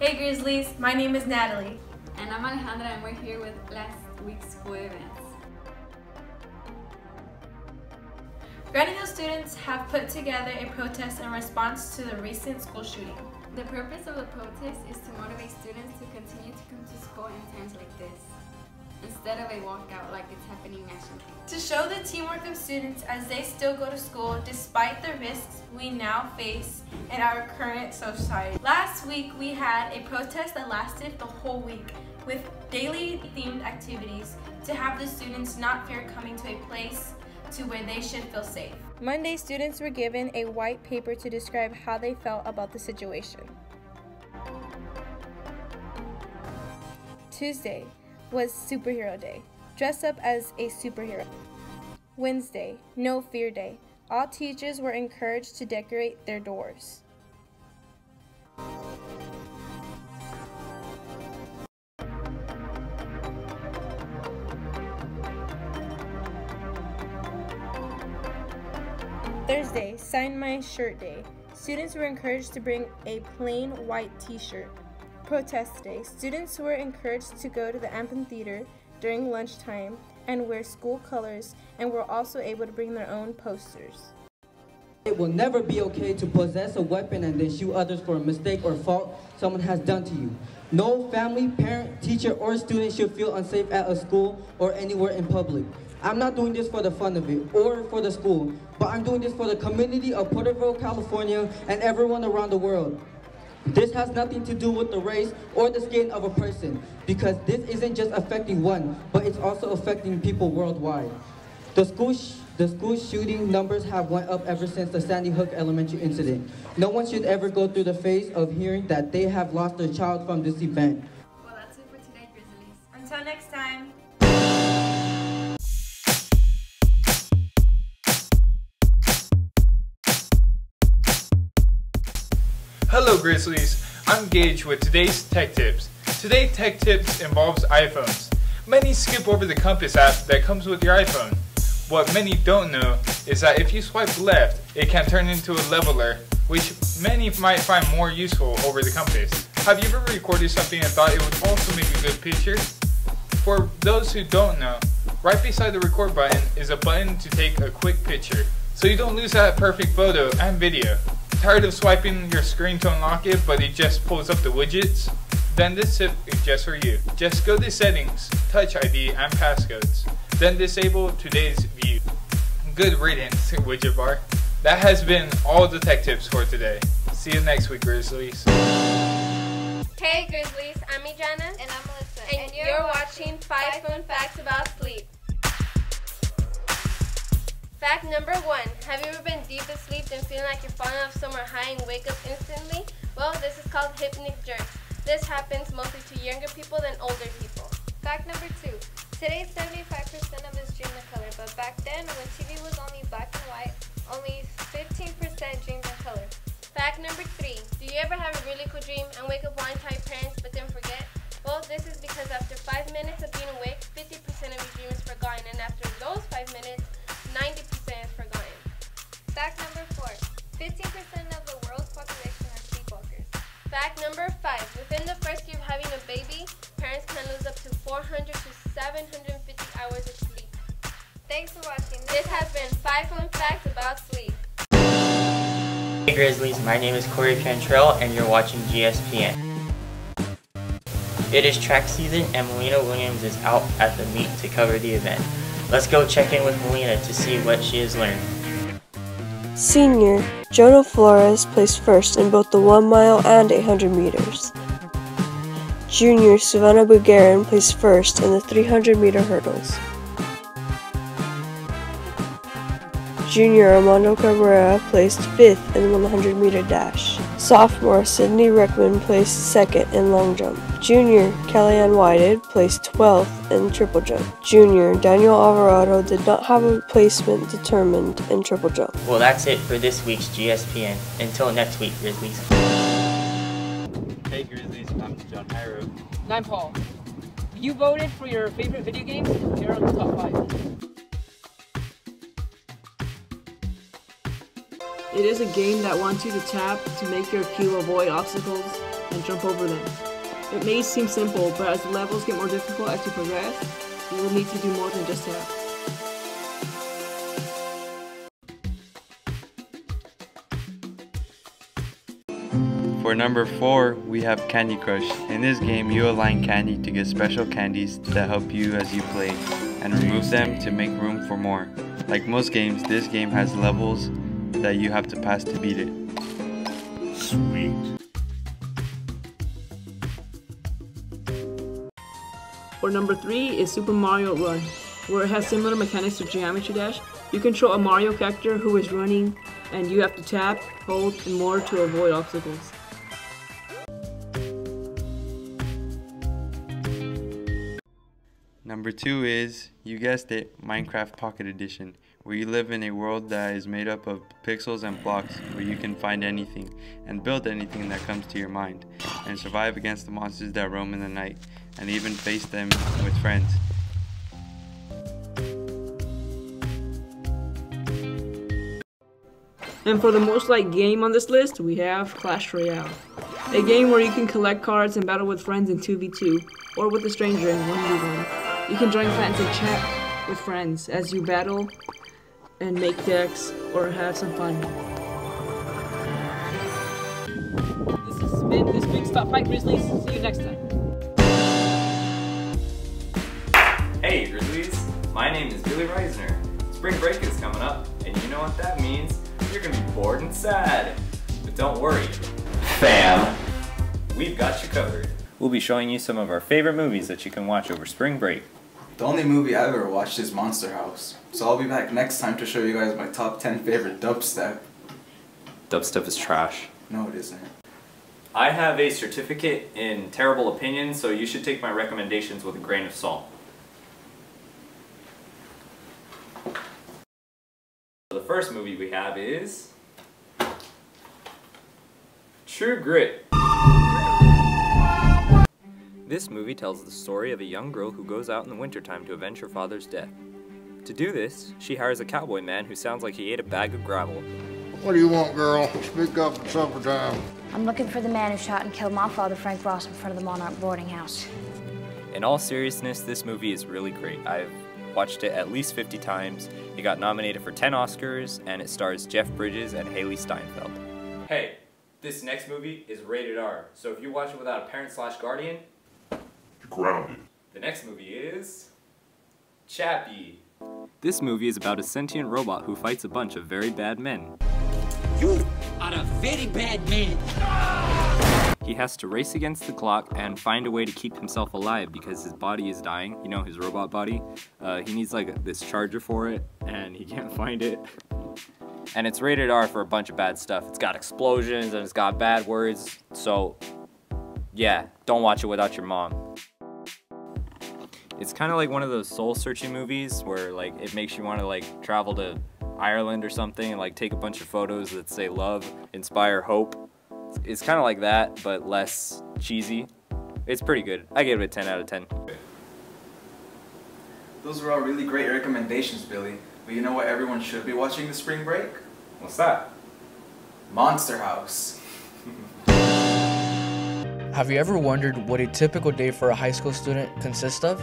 Hey Grizzlies, my name is Natalie. And I'm Alejandra, and we're here with last week's school events. Granite Hill students have put together a protest in response to the recent school shooting. The purpose of the protest is to motivate students to continue to come to school in times like this, instead of a walkout like it's happening nationally. To show the teamwork of students as they still go to school despite the risks we now face in our current society. Last week we had a protest that lasted the whole week with daily themed activities to have the students not fear coming to a place to where they should feel safe. Monday, students were given a white paper to describe how they felt about the situation. Tuesday was Superhero Day. Dress up as a superhero. Wednesday, No Fear Day. All teachers were encouraged to decorate their doors. Thursday, Sign My Shirt Day. Students were encouraged to bring a plain white t-shirt. Protest Day. Students were encouraged to go to the amphitheater during lunchtime and wear school colors, and were also able to bring their own posters. It will never be okay to possess a weapon and then shoot others for a mistake or fault someone has done to you. No family, parent, teacher, or student should feel unsafe at a school or anywhere in public. I'm not doing this for the fun of it or for the school, but I'm doing this for the community of Porterville, California, and everyone around the world. This has nothing to do with the race or the skin of a person, because this isn't just affecting one, but it's also affecting people worldwide. The school shooting numbers have went up ever since the Sandy Hook Elementary incident. No one should ever go through the phase of hearing that they have lost their child from this event. Well, that's it for today, Grizzlies. Until next time. Hello Grizzlies, I'm Gage with today's Tech Tips. Today's Tech Tips involves iPhones. Many skip over the Compass app that comes with your iPhone. What many don't know is that if you swipe left, it can turn into a leveler, which many might find more useful over the Compass. Have you ever recorded something and thought it would also make a good picture? For those who don't know, right beside the record button is a button to take a quick picture, so you don't lose that perfect photo and video. Tired of swiping your screen to unlock it, but it just pulls up the widgets? Then this tip is just for you. Just go to Settings, Touch ID, and Passcodes. Then disable today's view. Good riddance, widget bar. That has been all the tech tips for today. See you next week, Grizzlies. Hey Grizzlies, I'm Ijana. And I'm Melissa. And you're watching 5 Fun Facts About Sleep. Fact number 1. Have you ever been deep asleep and feeling like you're falling off somewhere high and wake up instantly? Well, this is called hypnic jerks. This happens mostly to younger people than older people. Fact number 2. Today 75% of us dream in color, but back then when TV was only black and white, only 15% dreamed in color. Fact number 3. Do you ever have a really cool dream and wake up wanting to tell your parents but then forget? Well, this is because after 5 minutes of being awake, 50% of your dream is forgotten, and after those 5 minutes, 90% is forgotten. Fact number 4. 15% of the world's population are sleepwalkers. Fact number 5. Within the first year of having a baby, parents can lose up to 400 to 750 hours of sleep. Thanks for watching. This has been 5 Fun Facts About Sleep. Hey Grizzlies, my name is Corey Cantrell and you're watching GSPN. It is track season and Melina Williams is out at the meet to cover the event. Let's go check in with Melina to see what she has learned. Senior Jonah Flores placed first in both the 1 mile and 800 meters. Junior Savannah Bulgarin placed first in the 300 meter hurdles. Junior Armando Cabrera placed 5th in the 100 meter dash. Sophomore Sydney Rickman placed 2nd in long jump. Junior Kellyanne Whited placed 12th in triple jump. Junior Daniel Alvarado did not have a placement determined in triple jump. Well, that's it for this week's GSPN. Until next week, Grizzlies. Hey Grizzlies, I'm John Harrow. And I'm Paul. You voted for your favorite video games? Here are the top 5. It is a game that wants you to tap to make your cube avoid obstacles and jump over them. It may seem simple, but as the levels get more difficult as you progress, you will need to do more than just that. For number 4, we have Candy Crush. In this game, you align candy to get special candies that help you as you play, and remove them to make room for more. Like most games, this game has levels that you have to pass to beat it. Sweet. For number 3 is Super Mario Run, where it has similar mechanics to Geometry Dash. You control a Mario character who is running, and you have to tap, hold, and more to avoid obstacles. Number 2 is, you guessed it, Minecraft Pocket Edition, where you live in a world that is made up of pixels and blocks, where you can find anything and build anything that comes to your mind, and survive against the monsters that roam in the night, and even face them with friends. And for the most liked game on this list, we have Clash Royale, a game where you can collect cards and battle with friends in 2v2, or with a stranger in 1v1. You can join clans and chat with friends as you battle and make decks or have some fun. This has been this week's Top 5 Grizzlies. See you next time. Hey Grizzlies, my name is Billy Reisner. Spring break is coming up, and you know what that means. You're gonna be bored and sad. But don't worry, fam. We've got you covered. We'll be showing you some of our favorite movies that you can watch over spring break. The only movie I've ever watched is Monster House. So I'll be back next time to show you guys my top 10 favorite dubstep. Dubstep is trash. No, it isn't. I have a certificate in terrible opinion, so you should take my recommendations with a grain of salt. The first movie we have is True Grit. This movie tells the story of a young girl who goes out in the wintertime to avenge her father's death. To do this, she hires a cowboy man who sounds like he ate a bag of gravel. What do you want, girl? Speak up, it's supper time. I'm looking for the man who shot and killed my father, Frank Ross, in front of the Monarch boarding house. In all seriousness, this movie is really great. I've watched it at least 50 times. It got nominated for 10 Oscars, and it stars Jeff Bridges and Haley Steinfeld. Hey, this next movie is rated R, so if you watch it without a parent/guardian, You're grounded. the next movie is Chappie. This movie is about a sentient robot who fights a bunch of very bad men. You are a very bad man. He has to race against the clock and find a way to keep himself alive because his body is dying, you know, his robot body. He needs like this charger for it, and he can't find it. And it's rated R for a bunch of bad stuff. It's got explosions and it's got bad words, so yeah, don't watch it without your mom. It's kind of like one of those soul-searching movies where like it makes you want to like travel to Ireland or something and like take a bunch of photos that say love, inspire hope. It's kind of like that, but less cheesy. It's pretty good. I give it a 10 out of 10. Those were all really great recommendations, Billy. But you know what everyone should be watching this spring break? What's that? Monster House. Have you ever wondered what a typical day for a high school student consists of?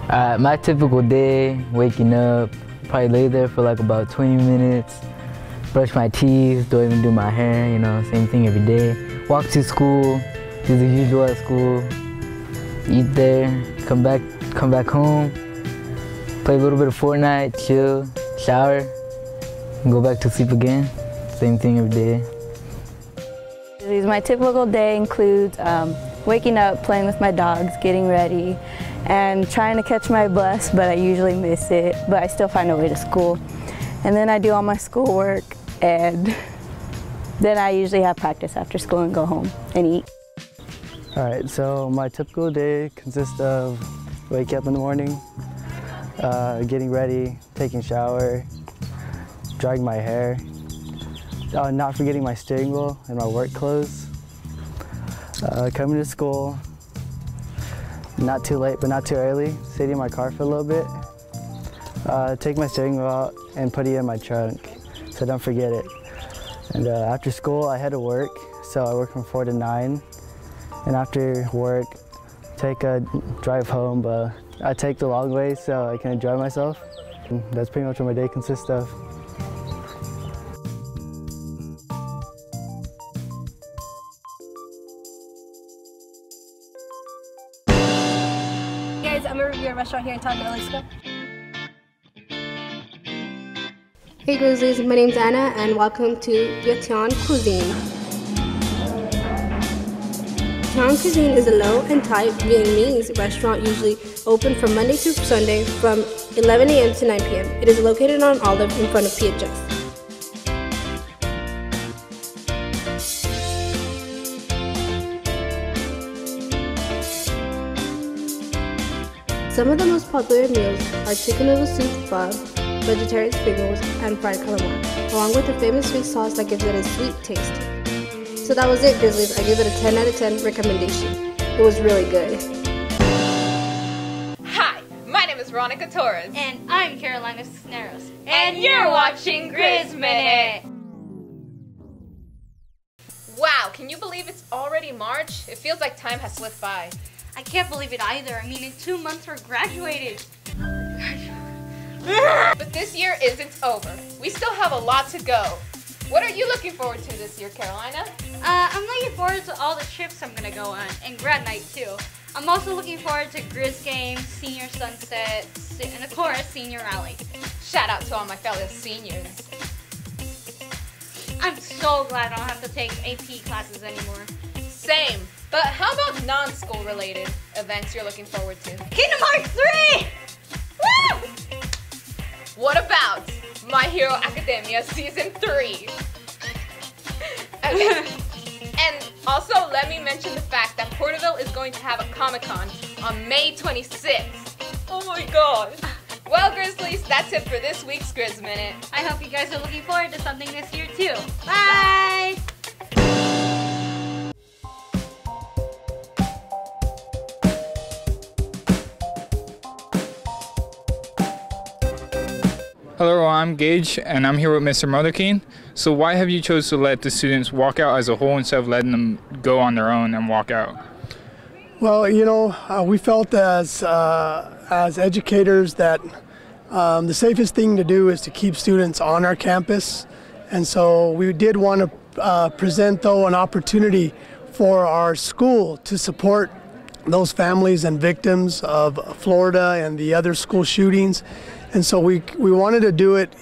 My typical day, waking up, probably lay there for like about 20 minutes, brush my teeth, don't even do my hair, you know, same thing every day. Walk to school, do the usual at school, eat there, come back home, play a little bit of Fortnite, chill, shower, and go back to sleep again. Same thing every day. My typical day includes waking up, playing with my dogs, getting ready, and trying to catch my bus, but I usually miss it, but I still find a way to school. And then I do all my schoolwork, and then I usually have practice after school and go home and eat. All right, so my typical day consists of waking up in the morning, getting ready, taking a shower, drying my hair, not forgetting my steering wheel and my work clothes, coming to school, not too late but not too early, sitting in my car for a little bit, take my steering wheel out and put it in my trunk so I don't forget it. And after school I head to work, so I work from 4 to 9, and after work, take a drive home, but I take the long way so I can enjoy myself. And that's pretty much what my day consists of. Guys, I'm gonna review a restaurant here in town that I like to go. Hey Grizzlies, my name's Anna and welcome to Vientaine Cuisine. Vientaine Cuisine is a low and type Vietnamese restaurant usually open from Monday through Sunday from 11 a.m. to 9 p.m. It is located on Olive in front of GHHS. Some of the most popular meals are chicken noodle soup pho, vegetarian spring rolls, and fried calamari, along with a famous sweet sauce that gives it a sweet taste. So that was it, Grizzlies. I give it a 10 out of 10 recommendation. It was really good. Hi, my name is Veronica Torres. And I'm Carolina Cisneros. And you're watching Grizz Minute. Wow, can you believe it's already March? It feels like time has slipped by. I can't believe it either. I mean, in 2 months we're graduated. But this year isn't over. We still have a lot to go. What are you looking forward to this year, Carolina? I'm looking forward to all the trips I'm gonna go on, and grad night too. I'm also looking forward to Grizz games, senior sunset, and of course, senior rally. Shout out to all my fellow seniors. I'm so glad I don't have to take AP classes anymore. Same. But how about non-school related events you're looking forward to? Kingdom Hearts 3! Woo! What about My Hero Academia Season 3? Okay. And also, let me mention the fact that Porterville is going to have a Comic-Con on May 26th. Oh my god. Well, Grizzlies, that's it for this week's Grizz Minute. I hope you guys are looking forward to something this year too. Bye! Hello, I'm Gage, and I'm here with Mr. Motherkeen. So why have you chose to let the students walk out as a whole instead of letting them go on their own and walk out? Well, you know, we felt as educators that the safest thing to do is to keep students on our campus. And so we did want to present, though, an opportunity for our school to support those families and victims of Florida and the other school shootings. And so we wanted to do it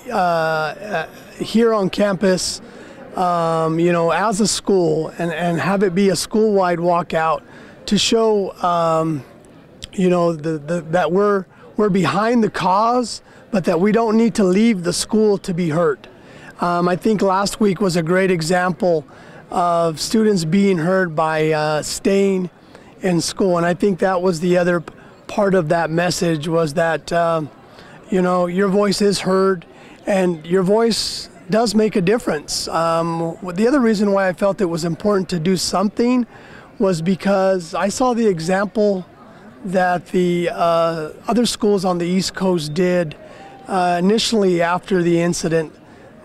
here on campus, you know, as a school, and have it be a school-wide walkout to show, you know, that we're behind the cause, but that we don't need to leave the school to be hurt. I think last week was a great example of students being heard by staying in school, and I think that was the other part of that message, was that you know, your voice is heard, and your voice does make a difference. The other reason why I felt it was important to do something was because I saw the example that the other schools on the East Coast did initially after the incident,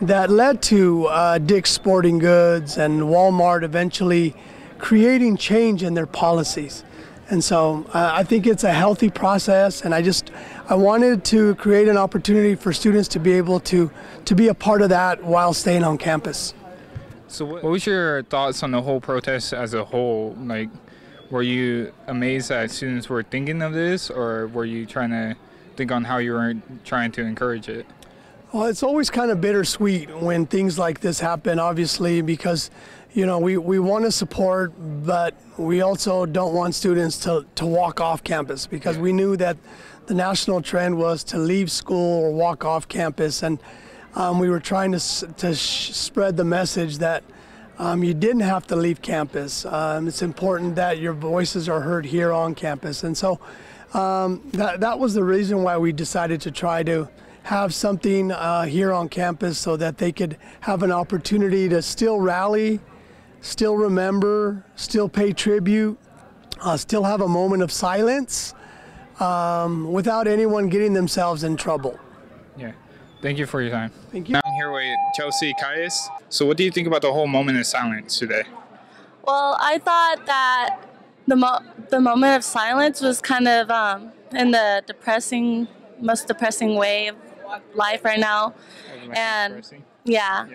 that led to Dick's Sporting Goods and Walmart eventually creating change in their policies. And so I think it's a healthy process, and I wanted to create an opportunity for students to be able to be a part of that while staying on campus. So what was your thoughts on the whole protest as a whole? Like, were you amazed that students were thinking of this, or were you trying to think on how you were trying to encourage it? Well, it's always kind of bittersweet when things like this happen, obviously, because you know, we want to support, but we also don't want students to walk off campus, because we knew that the national trend was to leave school or walk off campus, and we were trying to spread the message that you didn't have to leave campus. It's important that your voices are heard here on campus, and so that was the reason why we decided to try to have something here on campus, so that they could have an opportunity to still rally, still remember, still pay tribute, still have a moment of silence without anyone getting themselves in trouble. Yeah. Thank you for your time. Thank you. I'm here with Chelsea Caius. So what do you think about the whole moment of silence today? Well, I thought that The moment of silence was kind of in the most depressing way of life right now, and yeah.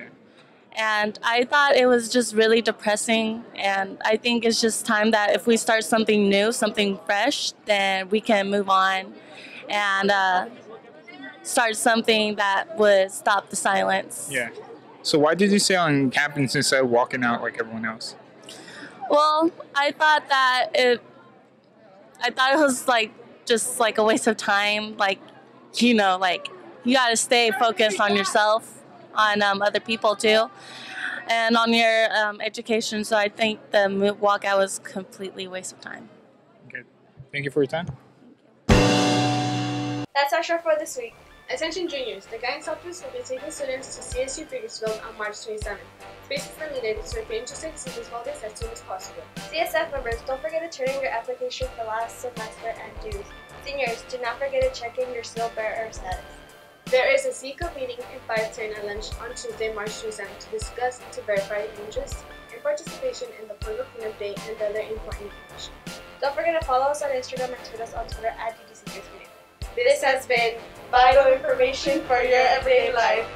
And I thought it was just really depressing, and I think it's just time that if we start something new, something fresh, then we can move on and start something that would stop the silence. Yeah. So why did you stay on campus instead of walking out like everyone else? Well, I thought it was just a waste of time. Like, you gotta stay focused on yourself, on other people too, and on your education. So I think the walkout was completely a waste of time. Okay. Thank you for your time. That's our show for this week. Attention juniors, the guidance office will be taking students to CSU Bakersfield on March 27th. Spaces are needed, so if you're interested, see these holdings as soon as possible. CSF members, don't forget to turn in your application for last semester and dues. Seniors, do not forget to check in your seal bearer status. There is a CECO meeting in 5:10 at lunch on Tuesday, March 27th to discuss and to verify interest and participation in the Pongo Cleanup Day and other important information. Don't forget to follow us on Instagram and tweet us on Twitter at DDC Grizz. This has been vital information for your everyday life.